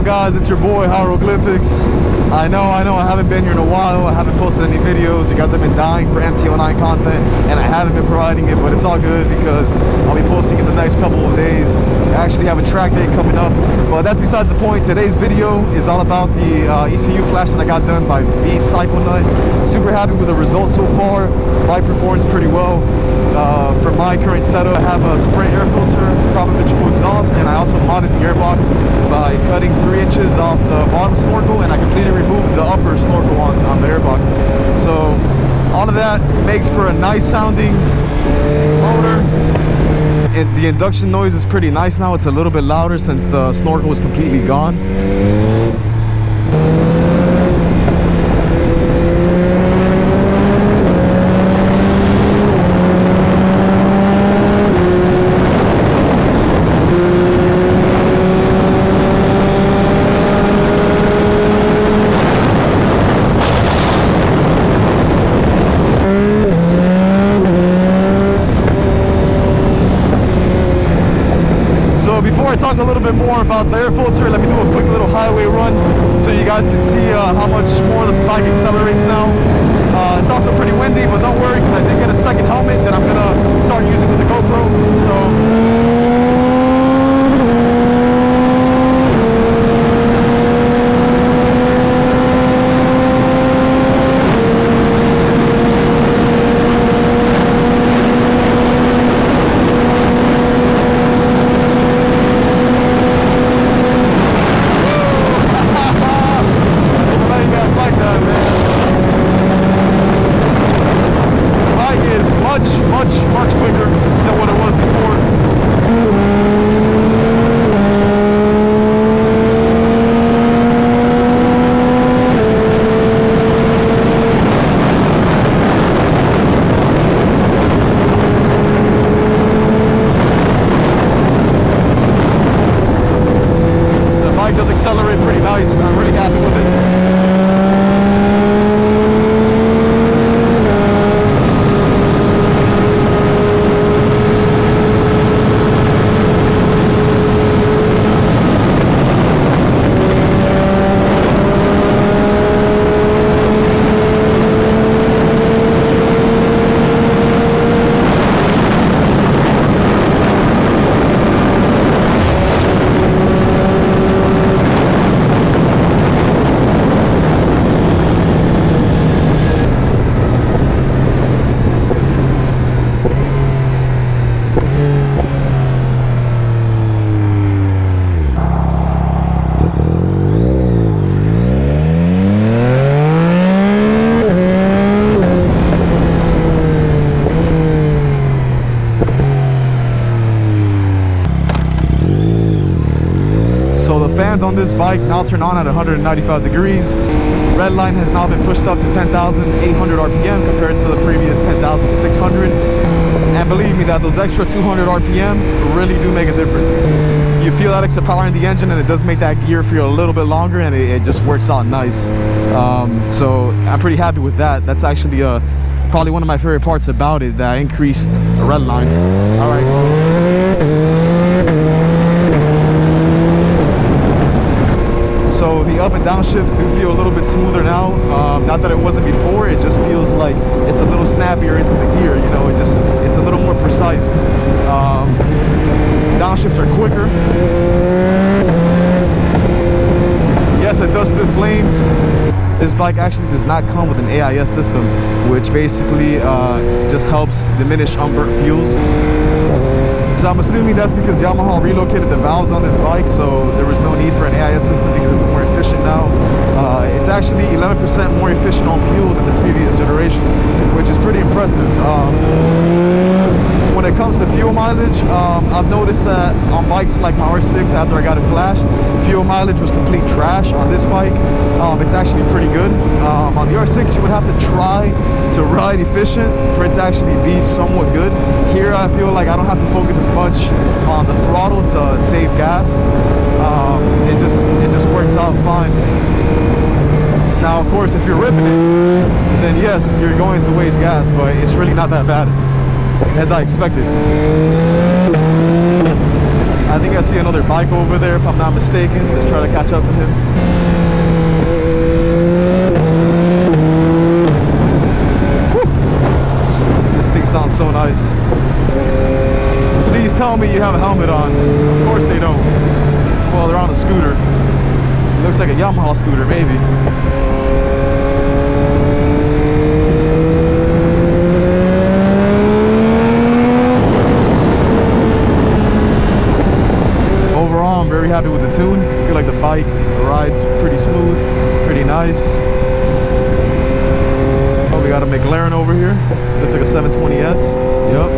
guys? It's your boy Hieroglyphics. I know I haven't been here in a while. I haven't posted any videos. You guys have been dying for MT-09 content, and I haven't been providing it, but it's all good because I'll be posting in the next couple of days. I actually have a track day coming up, but that's besides the point. Today's video is all about the ECU flash that I got done by VCYCLENUT. Super happy with the results so far. Bike performs pretty well. For my current setup, I have a Sprint air filter, proper ventricle exhaust, and I also modded the airbox by cutting 3 inches off the bottom snorkel, and I completely removed the upper snorkel on the airbox. So all of that makes for a nice sounding motor. And the induction noise is pretty nice now. It's a little bit louder since the snorkel was completely gone. Before I talk a little bit more about the air filter, let me do a quick little highway run so you guys can see how much more the bike accelerates now. It's also pretty windy, but don't worry because I did get a second helmet that I'm going to start using with the GoPro. Much quicker than what it was before. The bike does accelerate pretty nice. I'm really happy with it. Fans on this bike now turn on at 195 degrees. Red line has now been pushed up to 10,800 RPM compared to the previous 10,600. And believe me that those extra 200 RPM really do make a difference. You feel that extra power in the engine, and it does make that gear feel a little bit longer, and it just works out nice. So I'm pretty happy with that. That's actually probably one of my favorite parts about it, that increased red line. All right. So the up and down shifts do feel a little bit smoother now. Not that it wasn't before, it just feels like it's a little snappier into the gear, you know, it's a little more precise. Downshifts are quicker. Yes, it does spit flames. This bike actually does not come with an AIS system, which basically just helps diminish unburnt fuels. So I'm assuming that's because Yamaha relocated the valves on this bike, so there was no need for an AIS system because it's more efficient now. It's actually 11% more efficient on fuel than the previous generation, which is pretty impressive. When it comes to fuel mileage, I've noticed that on bikes like my R6, after I got it flashed, fuel mileage was complete trash. On this bike, it's actually pretty good. On the R6, you would have to try to ride efficient for it to actually be somewhat good. Here, I feel like I don't have to focus as much on the throttle to save gas. It just works out fine. Now, of course, if you're ripping it, then yes, you're going to waste gas, but it's really not that bad as I expected. I I think I see another bike over there if I'm not mistaken. Let's try to catch up to him. Whew. This thing sounds so nice. Please tell me you have a helmet on. Of course they don't. Well, they're on a scooter. Looks like a Yamaha scooter, maybe. Overall, I'm very happy with the tune. I feel like the bike rides pretty smooth, pretty nice. Oh, we got a McLaren over here. Looks like a 720S. Yep.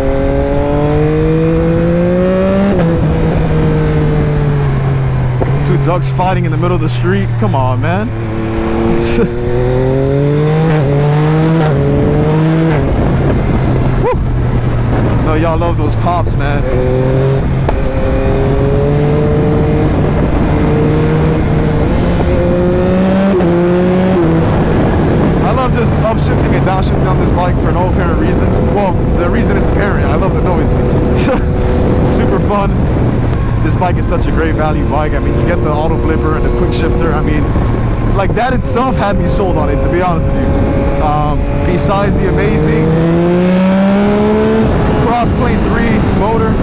Two ducks fighting in the middle of the street. Come on, man. No, y'all love those pops, man. I love just upshifting and downshifting on this bike for no apparent reason. Well, the reason is apparent. I love the noise. Super fun. This bike is such a great value bike. I mean, you get the auto blipper and the quick shifter. I mean, like that itself had me sold on it, to be honest with you. Besides the amazing cross-plane 3 motor,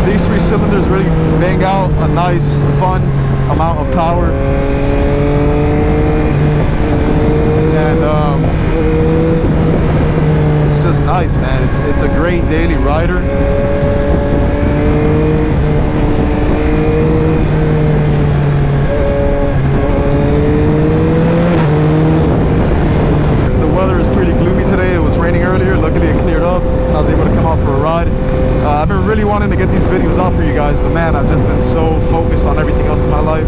these 3 cylinders really bang out a nice, fun amount of power. And it's just nice, man. It's a great daily rider. I've been really wanting to get these videos out for you guys, but man, I've just been so focused on everything else in my life,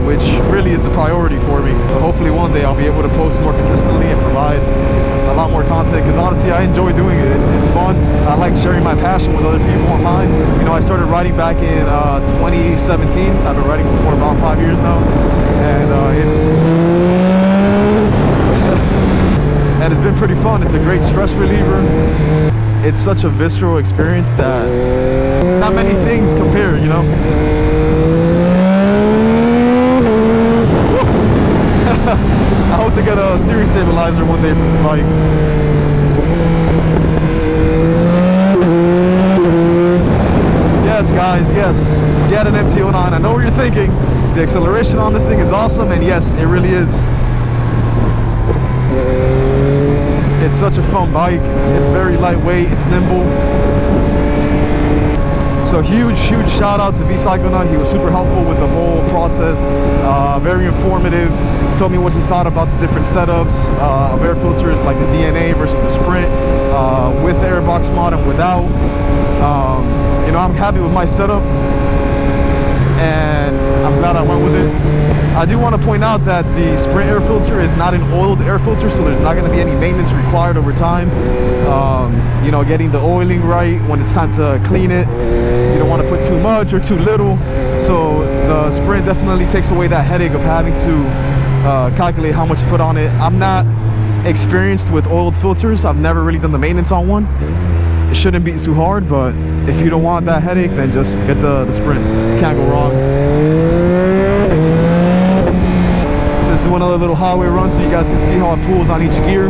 which really is the priority for me. But hopefully one day I'll be able to post more consistently and provide a lot more content, because honestly I enjoy doing it. It's fun. I like sharing my passion with other people online. You know, I started riding back in 2017. I've been riding for about 5 years now, and it's been pretty fun. It's a great stress reliever. It's such a visceral experience that not many things compare, you know? I hope to get a steering stabilizer one day for this bike. Yes, guys, yes. Get an MT-09. I know what you're thinking. The acceleration on this thing is awesome, and yes, it really is. It's such a fun bike. It's very lightweight, it's nimble. So huge shout out to VCYCLENUT. He was super helpful with the whole process. Very informative. Told me what he thought about the different setups of air filters, like the DNA versus the Sprint, with airbox mod and without. You know, I'm happy with my setup, and I'm glad I went with it. I do want to point out that the Sprint air filter is not an oiled air filter, so there's not going to be any maintenance required over time. You know, getting the oiling right when it's time to clean it. You don't want to put too much or too little. So the Sprint definitely takes away that headache of having to calculate how much to put on it. I'm not experienced with oiled filters. I've never really done the maintenance on one. It shouldn't be too hard, but if you don't want that headache, then just get the Sprint. Can't go wrong. This is one other little highway run so you guys can see how it pulls on each gear.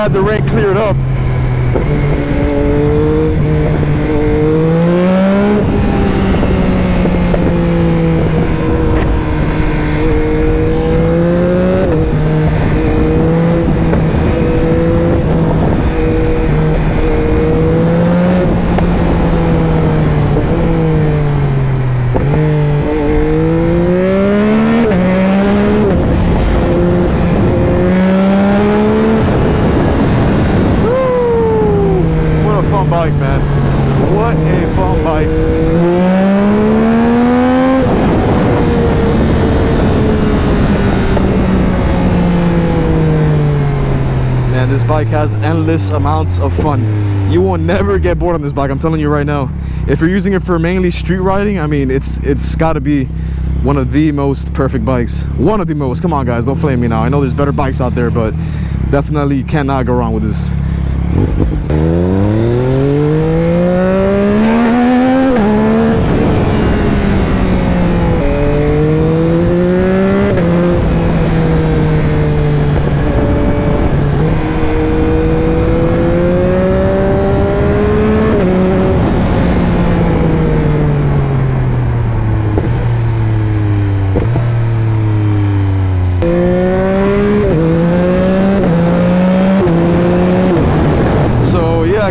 glad the rain cleared up. Bike, man. What a fun bike. Man, this bike has endless amounts of fun. You will never get bored on this bike, I'm telling you right now. If you're using it for mainly street riding, I mean, it's got to be one of the most perfect bikes. One of the most. Come on, guys, don't flame me now. I know there's better bikes out there, but definitely cannot go wrong with this.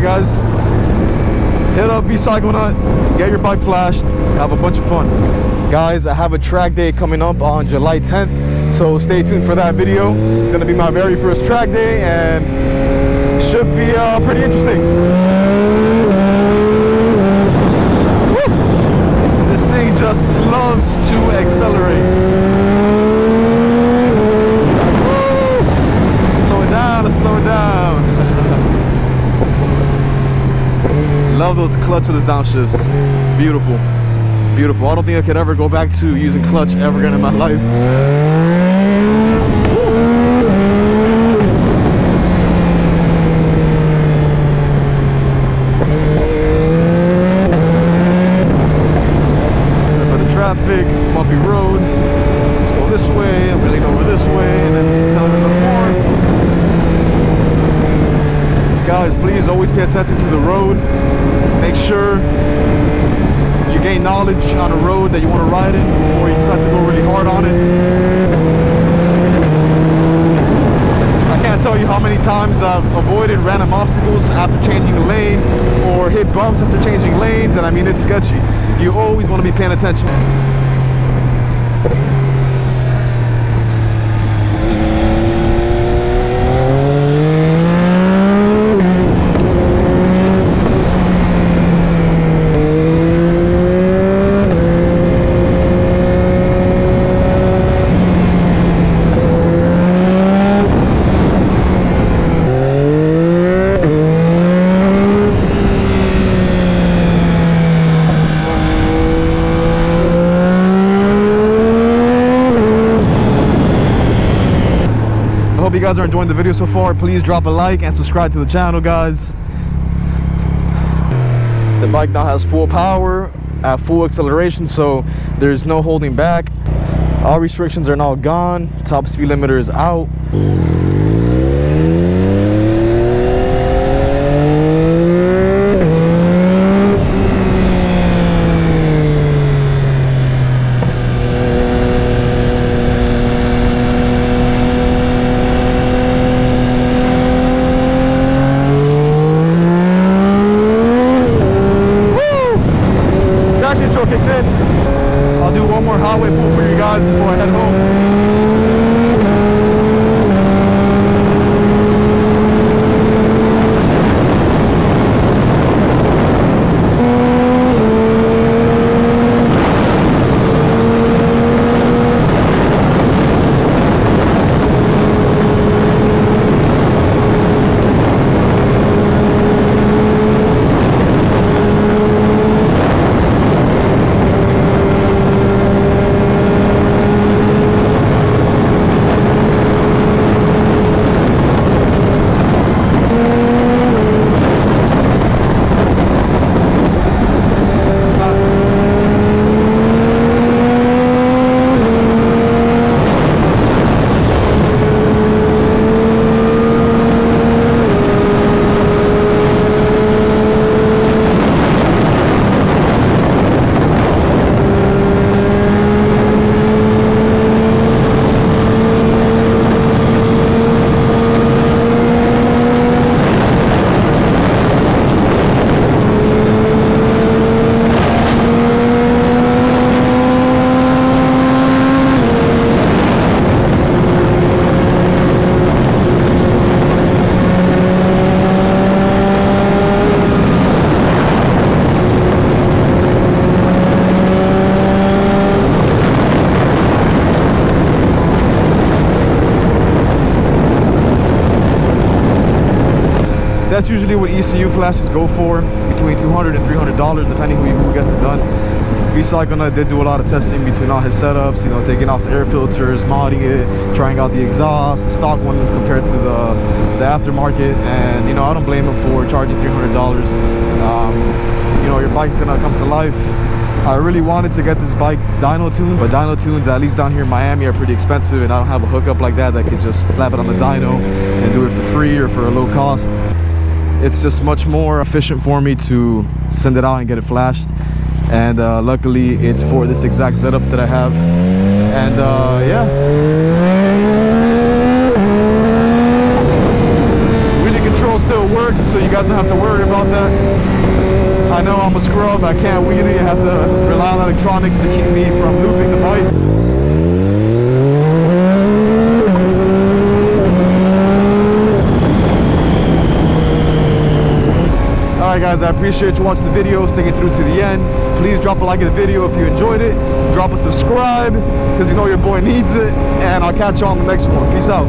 Guys, hit up VCYCLENUT, get your bike flashed, have a bunch of fun. Guys, I have a track day coming up on July 10th, so stay tuned for that video. It's gonna be my very first track day and should be pretty interesting. Woo! This thing just loves to accelerate. Woo! Slow it down, let's slow it down. Love those clutchless downshifts. Beautiful, beautiful. I don't think I could ever go back to using clutch ever again in my life. For the traffic, bumpy road. Let's go this way. I'm really over this way, and then just accelerate a little more. Guys, please always pay attention to the road. Make sure you gain knowledge on a road that you want to ride in before you decide to go really hard on it. I can't tell you how many times I've avoided random obstacles after changing a lane or hit bumps after changing lanes, and I mean, it's sketchy. You always want to be paying attention. Hope you guys are enjoying the video so far. Please drop a like and subscribe to the channel, guys. The bike now has full power at full acceleration, so there's no holding back. All restrictions are now gone. Top speed limiter is out. Kicked in. I'll do one more highway pull for you guys before I head home. That's usually what ECU flashes go for, between $200 and $300, depending who gets it done. VCYCLENUT did do a lot of testing between all his setups, you know, taking off the air filters, modding it, trying out the exhaust, the stock one compared to the aftermarket, and you know, I don't blame him for charging $300. You know, your bike's gonna come to life. I really wanted to get this bike dyno tuned, but dyno tunes, at least down here in Miami, are pretty expensive, and I don't have a hookup like that could just slap it on the dyno and do it for free or for a low cost. It's just much more efficient for me to send it out and get it flashed. And luckily it's for this exact setup that I have. And yeah, wheelie control still works, so you guys don't have to worry about that. I know I'm a scrub, I can't wheelie, I have to rely on electronics to keep me from looping the bike. Alright guys, I appreciate you watching the video, sticking through to the end. Please drop a like of the video if you enjoyed it. Drop a subscribe, because you know your boy needs it. And I'll catch you on the next one. Peace out.